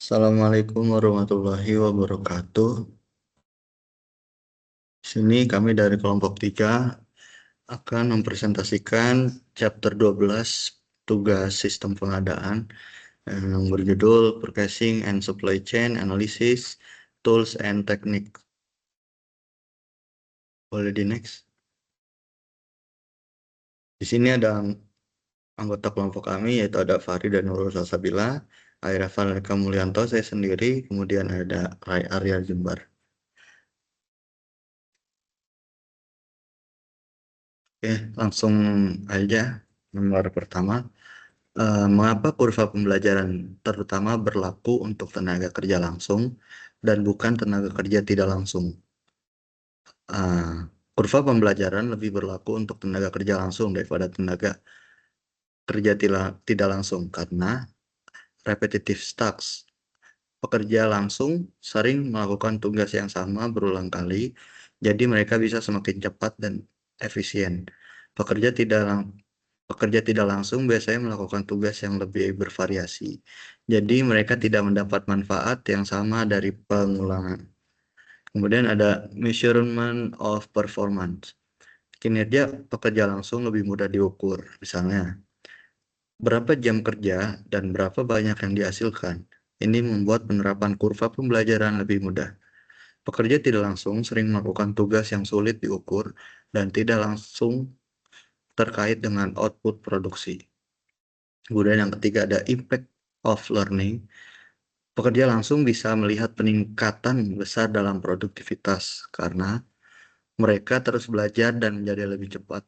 Assalamualaikum warahmatullahi wabarakatuh. Di sini kami dari kelompok 3 akan mempresentasikan chapter 12 tugas sistem pengadaan yang berjudul Purchasing and Supply Chain Analysis, Tools and Technique. Boleh di next. Di sini ada anggota kelompok kami yaitu ada Fahri dan Nurul Salsabila, Airafal Mulyanto, saya sendiri, kemudian ada Rai Arya Jembar. Oke, langsung aja nomor pertama. Mengapa kurva pembelajaran terutama berlaku untuk tenaga kerja langsung dan bukan tenaga kerja tidak langsung? Kurva pembelajaran lebih berlaku untuk tenaga kerja langsung daripada tenaga kerja tidak langsung karena repetitive tasks. Pekerja langsung sering melakukan tugas yang sama berulang kali, jadi mereka bisa semakin cepat dan efisien. Pekerja tidak langsung biasanya melakukan tugas yang lebih bervariasi, jadi mereka tidak mendapat manfaat yang sama dari pengulangan. Kemudian ada measurement of performance. Kinerja pekerja langsung lebih mudah diukur, misalnya berapa jam kerja dan berapa banyak yang dihasilkan. Ini membuat penerapan kurva pembelajaran lebih mudah. Pekerja tidak langsung sering melakukan tugas yang sulit diukur dan tidak langsung terkait dengan output produksi. Kemudian yang ketiga ada impact of learning. Pekerja langsung bisa melihat peningkatan besar dalam produktivitas karena mereka terus belajar dan menjadi lebih cepat.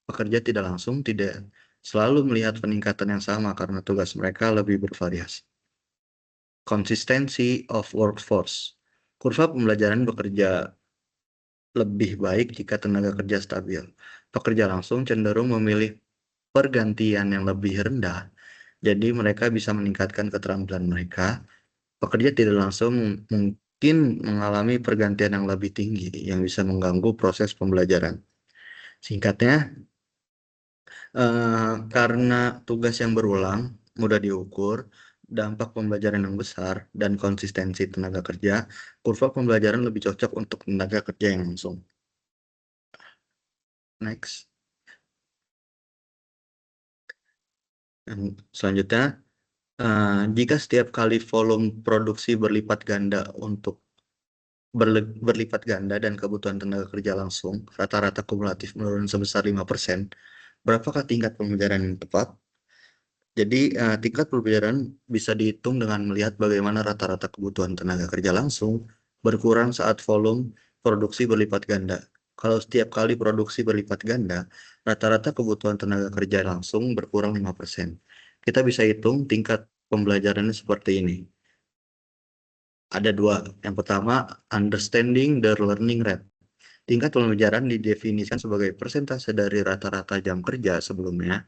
Pekerja tidak langsung tidak selalu melihat peningkatan yang sama karena tugas mereka lebih bervariasi. Consistency of workforce. Kurva pembelajaran bekerja lebih baik jika tenaga kerja stabil. Pekerja langsung cenderung memilih pergantian yang lebih rendah, jadi mereka bisa meningkatkan keterampilan mereka. Pekerja tidak langsung mungkin mengalami pergantian yang lebih tinggi yang bisa mengganggu proses pembelajaran. Singkatnya, karena tugas yang berulang, mudah diukur, dampak pembelajaran yang besar, dan konsistensi tenaga kerja, kurva pembelajaran lebih cocok untuk tenaga kerja yang langsung. Next. Selanjutnya, jika setiap kali volume produksi berlipat ganda berlipat ganda dan kebutuhan tenaga kerja langsung, rata-rata kumulatif menurun sebesar 5%, berapakah tingkat pembelajaran yang tepat? Jadi, tingkat pembelajaran bisa dihitung dengan melihat bagaimana rata-rata kebutuhan tenaga kerja langsung berkurang saat volume produksi berlipat ganda. Kalau setiap kali produksi berlipat ganda, rata-rata kebutuhan tenaga kerja langsung berkurang 5%. Kita bisa hitung tingkat pembelajarannya seperti ini. Ada dua. Yang pertama, understanding the learning rate. Tingkat pembelajaran didefinisikan sebagai persentase dari rata-rata jam kerja sebelumnya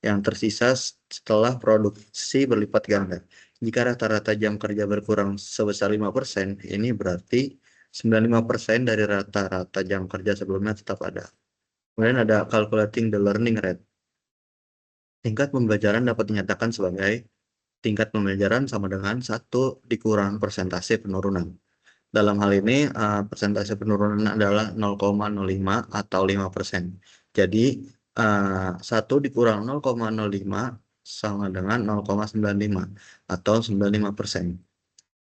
yang tersisa setelah produksi berlipat ganda. Jika rata-rata jam kerja berkurang sebesar 5%, ini berarti 95% dari rata-rata jam kerja sebelumnya tetap ada. Kemudian ada calculating the learning rate. Tingkat pembelajaran dapat dinyatakan sebagai tingkat pembelajaran sama dengan 1 dikurang persentase penurunan. Dalam hal ini, persentase penurunan adalah 0,05 atau 5%. Jadi, 1 dikurang 0,05 sama dengan 0,95 atau 95%.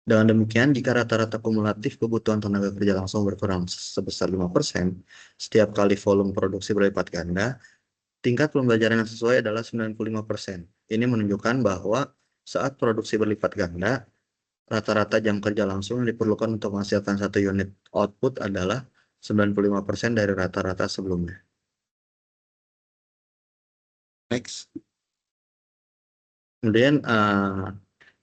Dengan demikian, jika rata-rata kumulatif kebutuhan tenaga kerja langsung berkurang sebesar 5%, setiap kali volume produksi berlipat ganda, tingkat pembelajaran yang sesuai adalah 95%. Ini menunjukkan bahwa saat produksi berlipat ganda, rata-rata jam kerja langsung yang diperlukan untuk menghasilkan 1 unit output adalah 95% dari rata-rata sebelumnya. Next. Kemudian,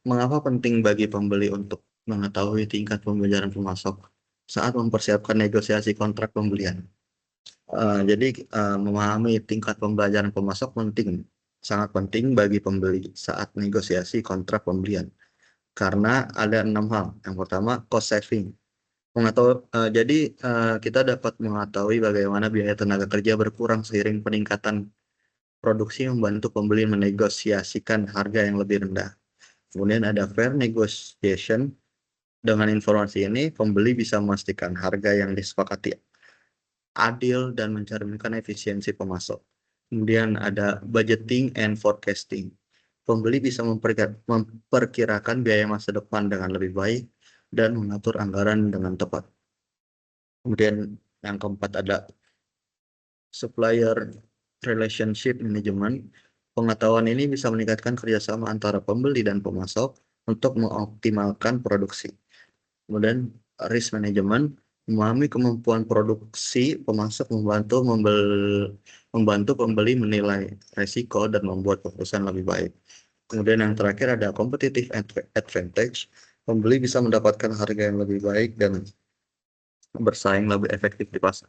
mengapa penting bagi pembeli untuk mengetahui tingkat pembelajaran pemasok saat mempersiapkan negosiasi kontrak pembelian? Jadi, memahami tingkat pembelajaran pemasok sangat penting bagi pembeli saat negosiasi kontrak pembelian. Karena ada 6 hal. Yang pertama, cost saving. Jadi, kita dapat mengetahui bagaimana biaya tenaga kerja berkurang seiring peningkatan produksi membantu pembeli menegosiasikan harga yang lebih rendah. Kemudian ada fair negotiation. Dengan informasi ini, pembeli bisa memastikan harga yang disepakati adil dan mencerminkan efisiensi pemasok. Kemudian ada budgeting and forecasting. Pembeli bisa memperkirakan biaya masa depan dengan lebih baik dan mengatur anggaran dengan tepat. Kemudian yang keempat ada supplier relationship management. Pengetahuan ini bisa meningkatkan kerjasama antara pembeli dan pemasok untuk mengoptimalkan produksi. Kemudian risk management, memahami kemampuan produksi pemasok membantu pembeli menilai resiko dan membuat keputusan lebih baik. Kemudian yang terakhir ada competitive advantage, pembeli bisa mendapatkan harga yang lebih baik dan bersaing lebih efektif di pasar.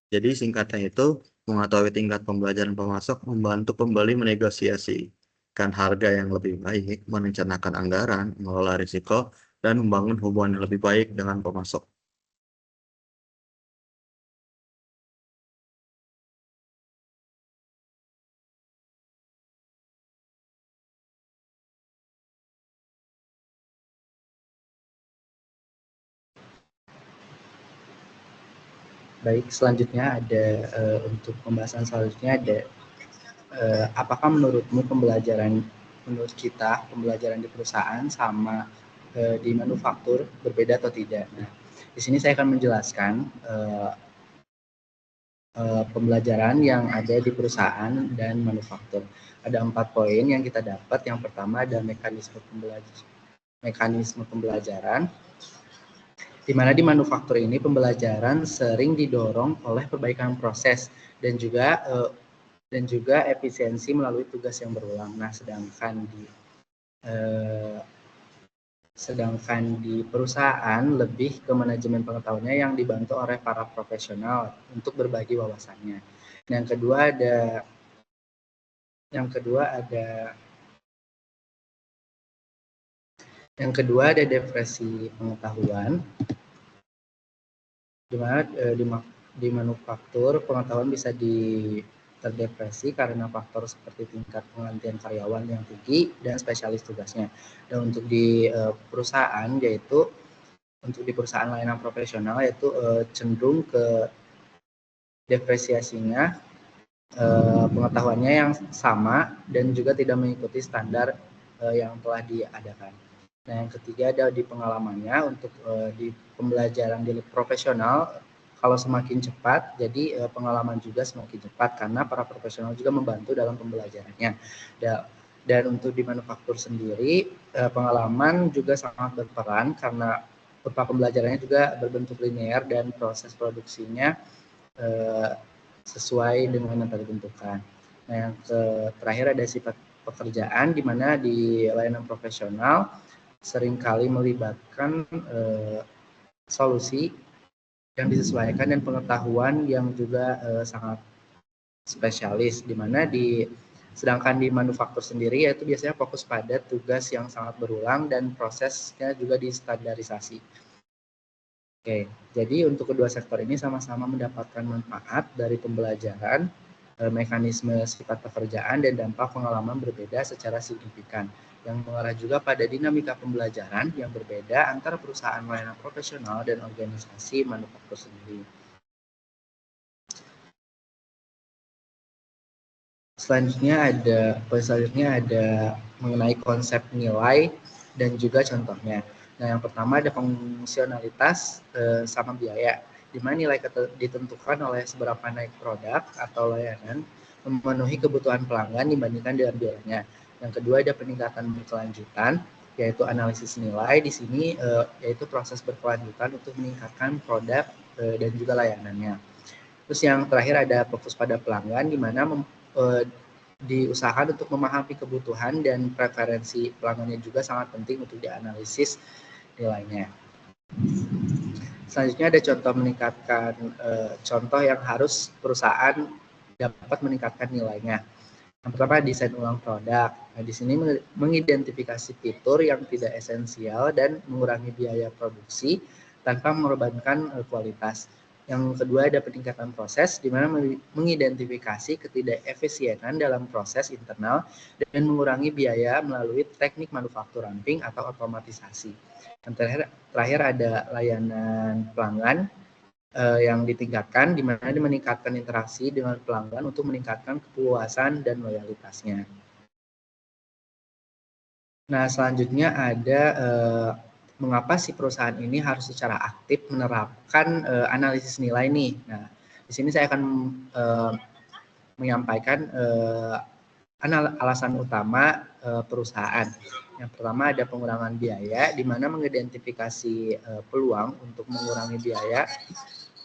Jadi singkatnya itu, mengetahui tingkat pembelajaran pemasok membantu pembeli menegosiasikan harga yang lebih baik, merencanakan anggaran, mengelola risiko, dan membangun hubungan yang lebih baik dengan pemasok. Baik, selanjutnya ada untuk pembahasan selanjutnya ada apakah menurutmu menurut kita pembelajaran di perusahaan sama di manufaktur berbeda atau tidak? Nah, di sini saya akan menjelaskan pembelajaran yang ada di perusahaan dan manufaktur. Ada 4 poin yang kita dapat. Yang pertama ada mekanisme pembelajaran, di mana di manufaktur ini pembelajaran sering didorong oleh perbaikan proses dan juga efisiensi melalui tugas yang berulang. Nah, sedangkan di perusahaan lebih ke manajemen pengetahuannya yang dibantu oleh para profesional untuk berbagi wawasannya. Yang kedua ada depresi pengetahuan, di mana di manufaktur pengetahuan bisa terdepresi karena faktor seperti tingkat penggantian karyawan yang tinggi dan spesialis tugasnya. Dan untuk di perusahaan layanan profesional yaitu cenderung ke depresiasinya pengetahuannya yang sama dan juga tidak mengikuti standar yang telah diadakan. Nah, yang ketiga ada di pengalamannya. Untuk di pembelajaran di profesional, kalau semakin cepat, jadi pengalaman juga semakin cepat karena para profesional juga membantu dalam pembelajarannya. Dan untuk di manufaktur sendiri, pengalaman juga sangat berperan karena pembelajarannya juga berbentuk linear dan proses produksinya sesuai dengan yang ditentukan. Nah, yang terakhir ada sifat pekerjaan, di mana di layanan profesional seringkali melibatkan solusi yang disesuaikan dan pengetahuan yang juga sangat spesialis, di mana sedangkan di manufaktur sendiri yaitu biasanya fokus pada tugas yang sangat berulang dan prosesnya juga distandarisasi. Oke, jadi untuk kedua sektor ini sama-sama mendapatkan manfaat dari pembelajaran, mekanisme sifat pekerjaan dan dampak pengalaman berbeda secara signifikan, yang mengarah juga pada dinamika pembelajaran yang berbeda antara perusahaan layanan profesional dan organisasi manufaktur sendiri. Selanjutnya ada mengenai konsep nilai dan juga contohnya. Nah, yang pertama ada fungsionalitas sama biaya, di mana nilai ditentukan oleh seberapa naik produk atau layanan memenuhi kebutuhan pelanggan dibandingkan dengan biayanya. Yang kedua ada peningkatan berkelanjutan, yaitu analisis nilai. Di sini yaitu proses berkelanjutan untuk meningkatkan produk dan juga layanannya. Terus yang terakhir ada fokus pada pelanggan, di mana diusahakan untuk memahami kebutuhan dan preferensi pelanggannya juga sangat penting untuk dianalisis nilainya. Selanjutnya ada contoh yang harus perusahaan dapat meningkatkan nilainya. Yang pertama desain ulang produk. Nah, di sini mengidentifikasi fitur yang tidak esensial dan mengurangi biaya produksi tanpa mengorbankan kualitas. Yang kedua ada peningkatan proses, di mana mengidentifikasi ketidakefisienan dalam proses internal dan mengurangi biaya melalui teknik manufaktur ramping atau otomatisasi. Yang terakhir ada layanan pelanggan yang ditingkatkan, di mana meningkatkan interaksi dengan pelanggan untuk meningkatkan kepuasan dan loyalitasnya. Nah, selanjutnya ada mengapa si perusahaan ini harus secara aktif menerapkan analisis nilai nih. Nah, di sini saya akan menyampaikan alasan utama perusahaan. Yang pertama ada pengurangan biaya, di mana mengidentifikasi peluang untuk mengurangi biaya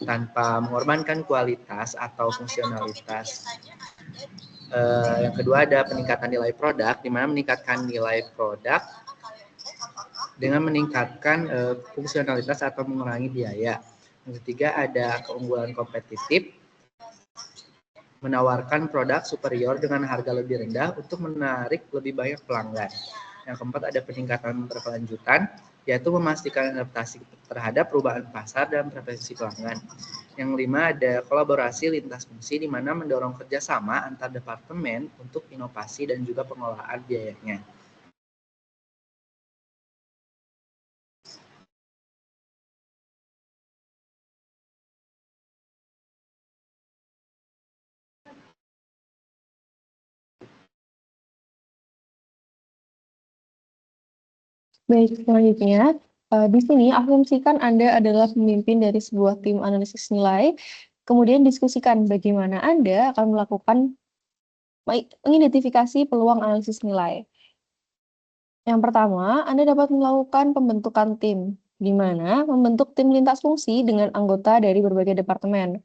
tanpa mengorbankan kualitas atau fungsionalitas. Yang kedua ada peningkatan nilai produk, di mana meningkatkan nilai produk dengan meningkatkan fungsionalitas atau mengurangi biaya. Yang ketiga ada keunggulan kompetitif, menawarkan produk superior dengan harga lebih rendah untuk menarik lebih banyak pelanggan. Yang keempat ada peningkatan berkelanjutan, yaitu memastikan adaptasi terhadap perubahan pasar dan preferensi pelanggan. Yang kelima ada kolaborasi lintas fungsi, di mana mendorong kerjasama antar departemen untuk inovasi dan juga pengelolaan biayanya. Baik, selanjutnya, di sini asumsikan Anda adalah pemimpin dari sebuah tim analisis nilai, kemudian diskusikan bagaimana Anda akan melakukan mengidentifikasi peluang analisis nilai. Yang pertama, Anda dapat melakukan pembentukan tim, di mana membentuk tim lintas fungsi dengan anggota dari berbagai departemen.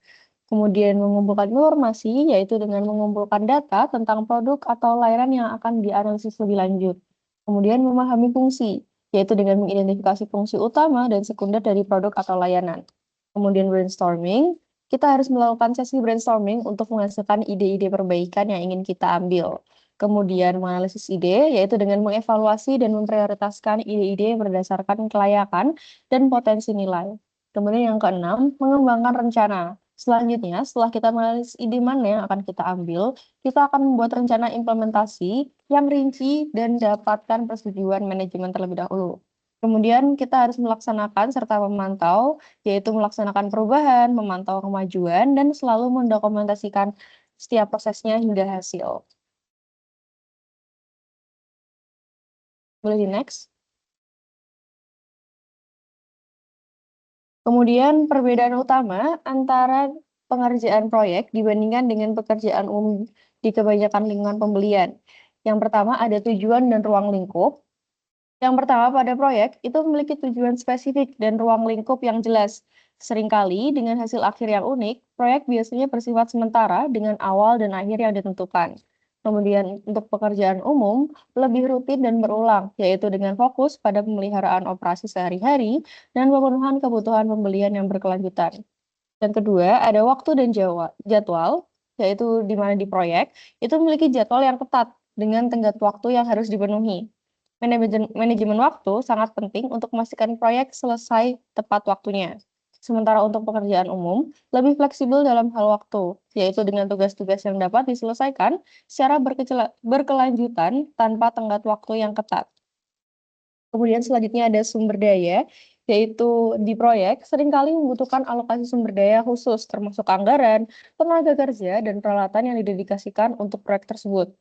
Kemudian mengumpulkan informasi, yaitu dengan mengumpulkan data tentang produk atau layanan yang akan dianalisis lebih lanjut. Kemudian memahami fungsi, yaitu dengan mengidentifikasi fungsi utama dan sekunder dari produk atau layanan. Kemudian brainstorming, kita harus melakukan sesi brainstorming untuk menghasilkan ide-ide perbaikan yang ingin kita ambil. Kemudian menganalisis ide, yaitu dengan mengevaluasi dan memprioritaskan ide-ide berdasarkan kelayakan dan potensi nilai. Kemudian yang keenam, mengembangkan rencana. Selanjutnya, setelah kita menganalisis ide mana yang akan kita ambil, kita akan membuat rencana implementasi yang rinci dan dapatkan persetujuan manajemen terlebih dahulu. Kemudian kita harus melaksanakan serta memantau, yaitu melaksanakan perubahan, memantau kemajuan, dan selalu mendokumentasikan setiap prosesnya hingga hasil. Boleh di next? Kemudian perbedaan utama antara pengerjaan proyek dibandingkan dengan pekerjaan umum di kebanyakan lingkungan pembelian. Yang pertama ada tujuan dan ruang lingkup. Yang pertama pada proyek itu memiliki tujuan spesifik dan ruang lingkup yang jelas. Seringkali dengan hasil akhir yang unik, proyek biasanya bersifat sementara dengan awal dan akhir yang ditentukan. Kemudian untuk pekerjaan umum, lebih rutin dan berulang, yaitu dengan fokus pada pemeliharaan operasi sehari-hari dan pemenuhan kebutuhan pembelian yang berkelanjutan. Dan kedua, ada waktu dan jadwal, yaitu di mana di proyek, itu memiliki jadwal yang ketat dengan tenggat waktu yang harus dipenuhi. Manajemen waktu sangat penting untuk memastikan proyek selesai tepat waktunya. Sementara untuk pekerjaan umum, lebih fleksibel dalam hal waktu, yaitu dengan tugas-tugas yang dapat diselesaikan secara berkelanjutan tanpa tenggat waktu yang ketat. Kemudian selanjutnya ada sumber daya, yaitu di proyek seringkali membutuhkan alokasi sumber daya khusus, termasuk anggaran, tenaga kerja, dan peralatan yang didedikasikan untuk proyek tersebut.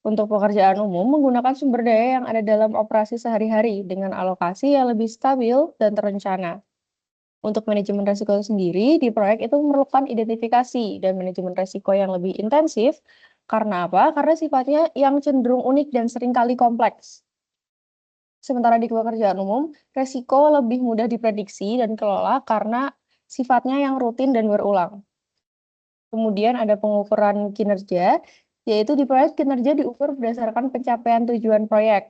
Untuk pekerjaan umum, menggunakan sumber daya yang ada dalam operasi sehari-hari dengan alokasi yang lebih stabil dan terencana. Untuk manajemen resiko sendiri, di proyek itu memerlukan identifikasi dan manajemen resiko yang lebih intensif. Karena apa? Karena sifatnya yang cenderung unik dan seringkali kompleks. Sementara di pekerjaan umum, resiko lebih mudah diprediksi dan kelola karena sifatnya yang rutin dan berulang. Kemudian ada pengukuran kinerja, yaitu di proyek kinerja diukur berdasarkan pencapaian tujuan proyek,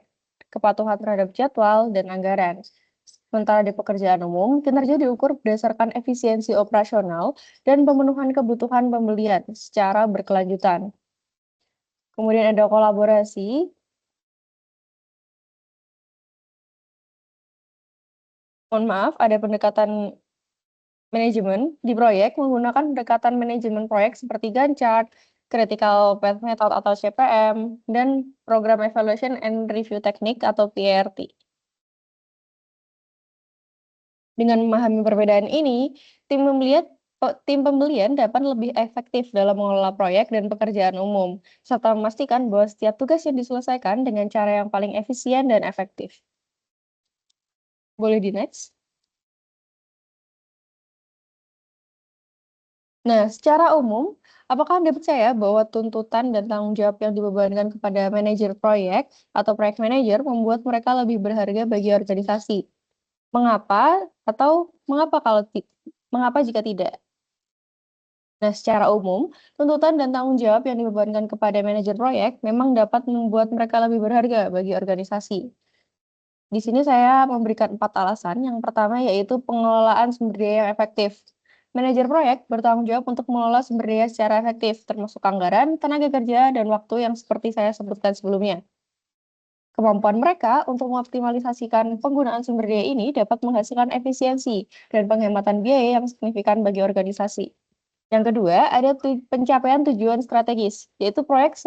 kepatuhan terhadap jadwal, dan anggaran. Sementara di pekerjaan umum, kinerja diukur berdasarkan efisiensi operasional dan pemenuhan kebutuhan pembelian secara berkelanjutan. Kemudian ada kolaborasi. Mohon maaf, ada pendekatan manajemen di proyek menggunakan pendekatan manajemen proyek seperti Gantt chart, Critical Path Method atau CPM, dan Program Evaluation and Review Technique atau PRT. Dengan memahami perbedaan ini, tim pembelian dapat lebih efektif dalam mengelola proyek dan pekerjaan umum, serta memastikan bahwa setiap tugas yang diselesaikan dengan cara yang paling efisien dan efektif. Boleh di next? Nah, secara umum, apakah Anda percaya bahwa tuntutan dan tanggung jawab yang dibebankan kepada manajer proyek atau proyek manajer membuat mereka lebih berharga bagi organisasi? Mengapa atau mengapa jika tidak? Nah, secara umum, tuntutan dan tanggung jawab yang dibebankan kepada manajer proyek memang dapat membuat mereka lebih berharga bagi organisasi. Di sini saya memberikan 4 alasan. Yang pertama yaitu pengelolaan sumber daya yang efektif. Manajer proyek bertanggung jawab untuk mengelola sumber daya secara efektif, termasuk anggaran, tenaga kerja, dan waktu yang seperti saya sebutkan sebelumnya. Kemampuan mereka untuk mengoptimalisasikan penggunaan sumber daya ini dapat menghasilkan efisiensi dan penghematan biaya yang signifikan bagi organisasi. Yang kedua, ada pencapaian tujuan strategis, yaitu proyek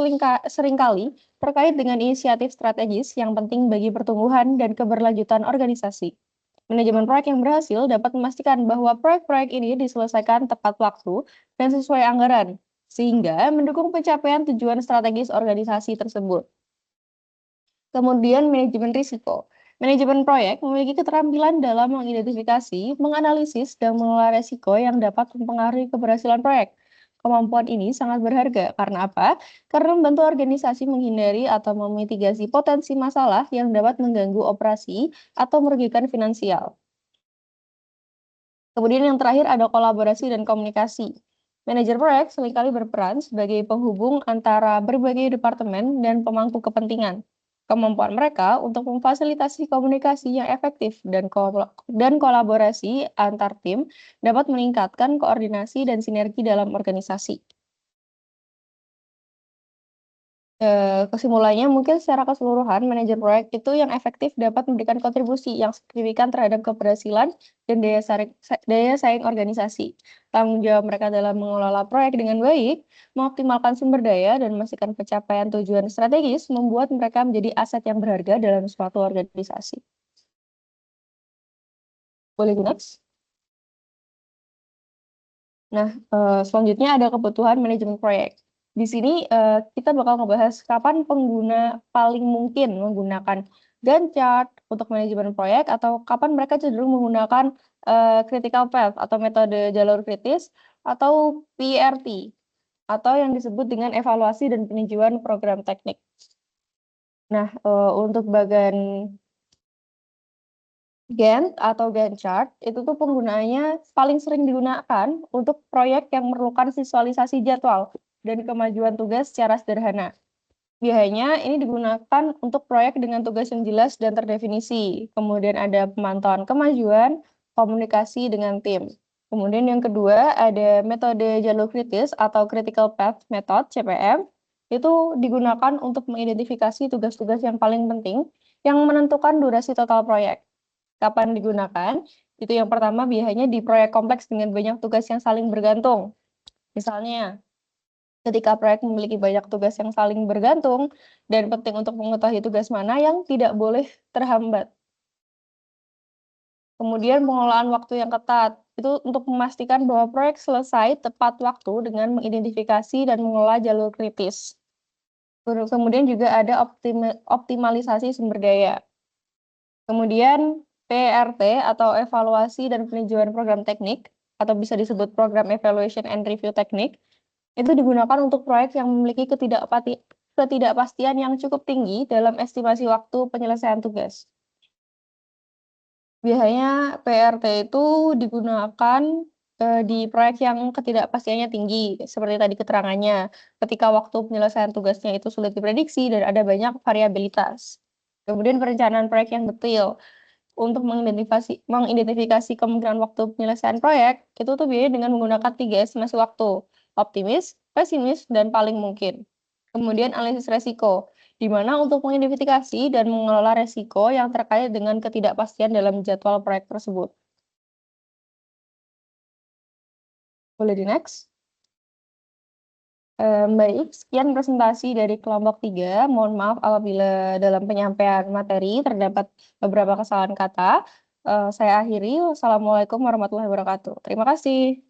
seringkali terkait dengan inisiatif strategis yang penting bagi pertumbuhan dan keberlanjutan organisasi. Manajemen proyek yang berhasil dapat memastikan bahwa proyek-proyek ini diselesaikan tepat waktu dan sesuai anggaran, sehingga mendukung pencapaian tujuan strategis organisasi tersebut. Kemudian manajemen risiko. Manajemen proyek memiliki keterampilan dalam mengidentifikasi, menganalisis, dan mengelola risiko yang dapat mempengaruhi keberhasilan proyek. Kemampuan ini sangat berharga. Karena apa? Karena membantu organisasi menghindari atau memitigasi potensi masalah yang dapat mengganggu operasi atau merugikan finansial. Kemudian yang terakhir ada kolaborasi dan komunikasi. Manajer proyek seringkali berperan sebagai penghubung antara berbagai departemen dan pemangku kepentingan. Kemampuan mereka untuk memfasilitasi komunikasi yang efektif dan kolaborasi antar tim dapat meningkatkan koordinasi dan sinergi dalam organisasi. Kesimpulannya mungkin secara keseluruhan manajer proyek itu yang efektif dapat memberikan kontribusi yang signifikan terhadap keberhasilan dan daya saing organisasi. Tanggung jawab mereka dalam mengelola proyek dengan baik, mengoptimalkan sumber daya, dan memastikan pencapaian tujuan strategis membuat mereka menjadi aset yang berharga dalam suatu organisasi. Boleh next? Nah, selanjutnya ada kebutuhan manajemen proyek. Di sini kita bakal ngebahas kapan pengguna paling mungkin menggunakan Gantt chart untuk manajemen proyek atau kapan mereka cenderung menggunakan critical path atau metode jalur kritis atau PRT atau yang disebut dengan evaluasi dan peninjauan program teknik. Nah, untuk bagian Gantt atau Gantt chart itu tuh penggunaannya paling sering digunakan untuk proyek yang memerlukan visualisasi jadwal dan kemajuan tugas secara sederhana. Biasanya ini digunakan untuk proyek dengan tugas yang jelas dan terdefinisi. Kemudian ada pemantauan kemajuan, komunikasi dengan tim. Kemudian yang kedua ada metode jalur kritis atau Critical Path Method (CPM). Itu digunakan untuk mengidentifikasi tugas-tugas yang paling penting yang menentukan durasi total proyek. Kapan digunakan? Itu yang pertama biasanya di proyek kompleks dengan banyak tugas yang saling bergantung. Misalnya, ketika proyek memiliki banyak tugas yang saling bergantung dan penting untuk mengetahui tugas mana yang tidak boleh terhambat. Kemudian pengelolaan waktu yang ketat, itu untuk memastikan bahwa proyek selesai tepat waktu dengan mengidentifikasi dan mengelola jalur kritis. Kemudian juga ada optimalisasi sumber daya. Kemudian PRT atau evaluasi dan peninjauan program teknik atau bisa disebut program evaluation and review teknik itu digunakan untuk proyek yang memiliki ketidakpastian yang cukup tinggi dalam estimasi waktu penyelesaian tugas. Biasanya PRT itu digunakan di proyek yang ketidakpastiannya tinggi, seperti tadi keterangannya, ketika waktu penyelesaian tugasnya itu sulit diprediksi dan ada banyak variabilitas. Kemudian perencanaan proyek yang detail. Untuk mengidentifikasi kemungkinan waktu penyelesaian proyek, itu tuh biasanya dengan menggunakan 3 estimasi waktu, optimis, pesimis, dan paling mungkin. Kemudian analisis resiko, di mana untuk mengidentifikasi dan mengelola resiko yang terkait dengan ketidakpastian dalam jadwal proyek tersebut. Boleh di next. Baik, sekian presentasi dari kelompok 3. Mohon maaf apabila dalam penyampaian materi terdapat beberapa kesalahan kata. Saya akhiri. Wassalamualaikum warahmatullahi wabarakatuh. Terima kasih.